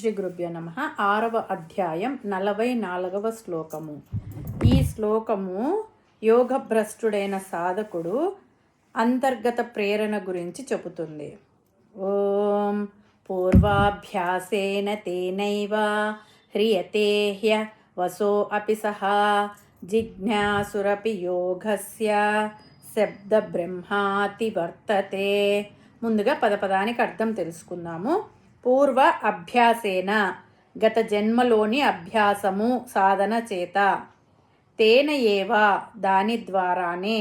శ్రీ గురుభ్యో నమః. 6వ అధ్యాయం 44వ శ్లోకము. ఈ శ్లోకము యోగభ్రష్టుడైన సాధకుడు అంతర్గత ప్రేరణ గురించి చెబుతుంది. ఓం పూర్వాభ్యాసేన తేనైవ హ్రియతే హ్య వసో అపి సహ జిజ్ఞాసురపి యోగస్య శబ్ద బ్రహ్మాతి వర్తతే. ముందుగా పదపదానికి అర్థం తెలుసుకుందాము. పూర్వ అభ్యాసేన గత జన్మలోని అభ్యాసము సాధన చేత, తేన ఏవా దాని ద్వారానే,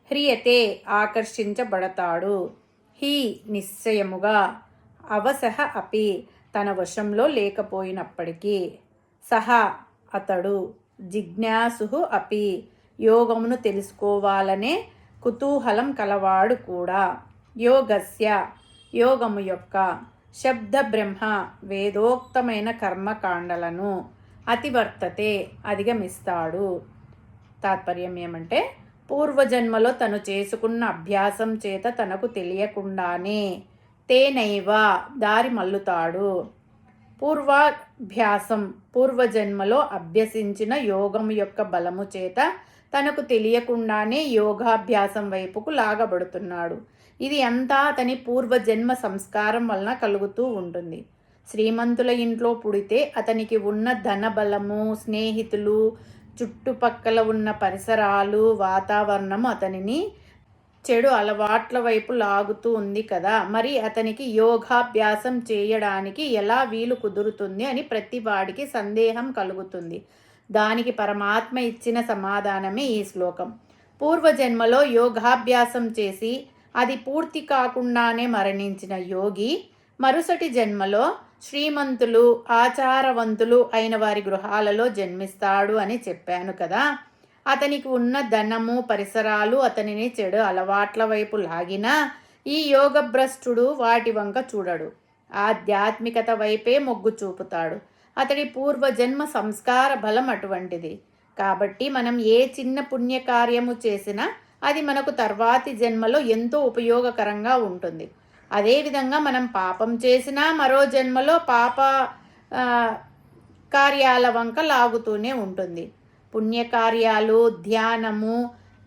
హ్రియతే ఆకర్షించబడతాడు, హి నిశ్చయముగా, అవసహ అపి తన వశంలో లేకపోయినప్పటికీ, సహ అతడు, జిజ్ఞాసు అపి యోగమును తెలుసుకోవాలనే కుతూహలం కలవాడు కూడా, యోగస్య యోగము యొక్క, శబ్ద బ్రహ్మ వేదోక్తమైన కర్మకాండలను అతివర్తతే అధిగమిస్తాడు. తాత్పర్యం ఏమంటే, పూర్వజన్మలో తను చేసుకున్న అభ్యాసం చేత తనకు తెలియకుండానే తేనైవ దారి మల్లుతాడు. పూర్వాభ్యాసం పూర్వజన్మలో అభ్యసించిన యోగం యొక్క బలము చేత తనకు తెలియకుండానే యోగాభ్యాసం వైపుకు లాగబడుతున్నాడు. ఇది అంతా అతని పూర్వజన్మ సంస్కారం వలన కలుగుతూ ఉంటుంది. శ్రీమంతుల ఇంట్లో పుడితే అతనికి ఉన్న ధనబలము, స్నేహితులు, చుట్టుపక్కల ఉన్న పరిసరాలు, వాతావరణము అతనిని చెడు అలవాట్ల వైపు లాగుతూ ఉంది కదా, మరి అతనికి యోగాభ్యాసం చేయడానికి ఎలా వీలు కుదురుతుంది అని ప్రతి వాడికి సందేహం కలుగుతుంది. దానికి పరమాత్మ ఇచ్చిన సమాధానమే ఈ శ్లోకం. పూర్వజన్మలో యోగాభ్యాసం చేసి అది పూర్తి కాకుండానే మరణించిన యోగి మరుసటి జన్మలో శ్రీమంతులు, ఆచారవంతులు అయిన వారి గృహాలలో జన్మిస్తాడు అని చెప్పాను కదా. అతనికి ఉన్న ధనము, పరిసరాలు అతనిని చెడు అలవాట్ల వైపు లాగినా ఈ యోగభ్రష్టుడు వాటి వంక చూడడు. ఆధ్యాత్మికత వైపే మొగ్గు చూపుతాడు. అతడి పూర్వజన్మ సంస్కార బలం అటువంటిది. కాబట్టి మనం ఏ చిన్న పుణ్యకార్యము చేసినా అది మనకు తర్వాతి జన్మలో ఎంతో ఉపయోగకరంగా ఉంటుంది. అదేవిధంగా మనం పాపం చేసినా మరో జన్మలో పాప కార్యాల వంక లాగుతూనే ఉంటుంది. పుణ్యకార్యాలు, ధ్యానము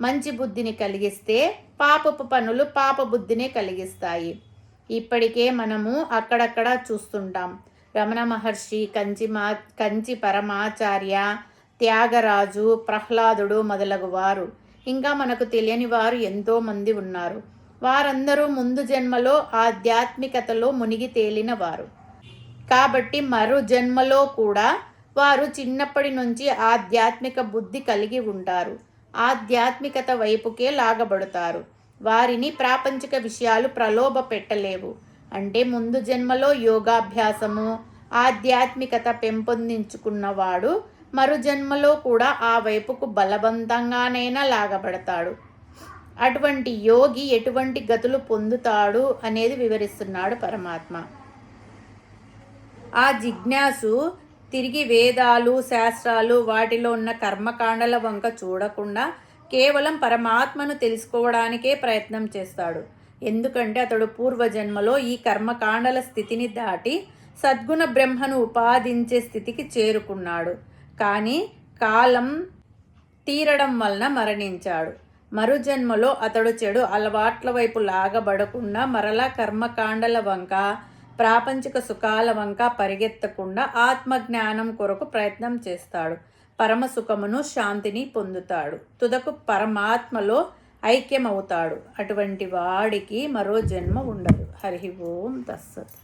మంచి బుద్ధిని కలిగిస్తే పాపపు పనులు పాప బుద్ధిని కలిగిస్తాయి. ఇప్పటికే మనము అక్కడక్కడ చూస్తుంటాం. రమణ మహర్షి, కంచి పరమాచార్య, త్యాగరాజు, ప్రహ్లాదుడు మొదలగు వారు, ఇంకా మనకు తెలియని వారు ఎంతోమంది ఉన్నారు. వారందరూ ముందు జన్మలో ఆధ్యాత్మికతలో మునిగి తేలిన వారు. కాబట్టి మరో జన్మలో కూడా వారు చిన్నప్పటి నుంచి ఆధ్యాత్మిక బుద్ధి కలిగి ఉంటారు. ఆధ్యాత్మికత వైపుకే లాగబడతారు. వారిని ప్రాపంచిక విషయాలు ప్రలోభ పెట్టలేవు. అంటే ముందు జన్మలో యోగాభ్యాసము, ఆధ్యాత్మికత పెంపొందించుకున్నవాడు మరు జన్మలో కూడా ఆ వైపుకు బలవంతంగానైనా లాగబడతాడు. అటువంటి యోగి ఎటువంటి గతులు పొందుతాడు అనేది వివరిస్తున్నాడు పరమాత్మ. ఆ జిజ్ఞాసు తిరిగి వేదాలు, శాస్త్రాలు, వాటిలో ఉన్న కర్మకాండల వంక చూడకుండా కేవలం పరమాత్మను తెలుసుకోవడానికే ప్రయత్నం చేస్తాడు. ఎందుకంటే అతడు పూర్వజన్మలో ఈ కర్మకాండల స్థితిని దాటి సద్గుణ బ్రహ్మను ఉపాదించే స్థితికి చేరుకున్నాడు. కానీ కాలం తీరడం వలన మరణించాడు. మరు జన్మలో అతడు చెడు అలవాట్ల వైపు లాగబడకుండా మరలా కర్మకాండల వంక, ప్రాపంచిక సుఖాల వంక పరిగెత్తకుండా ఆత్మజ్ఞానం కొరకు ప్రయత్నం చేస్తాడు. పరమ సుఖమును, శాంతిని పొందుతాడు. తుదకు పరమాత్మలో ఐక్యమవుతాడు. అటువంటి వాడికి మరో జన్మ ఉండదు. హరి ఓం తస్సత్.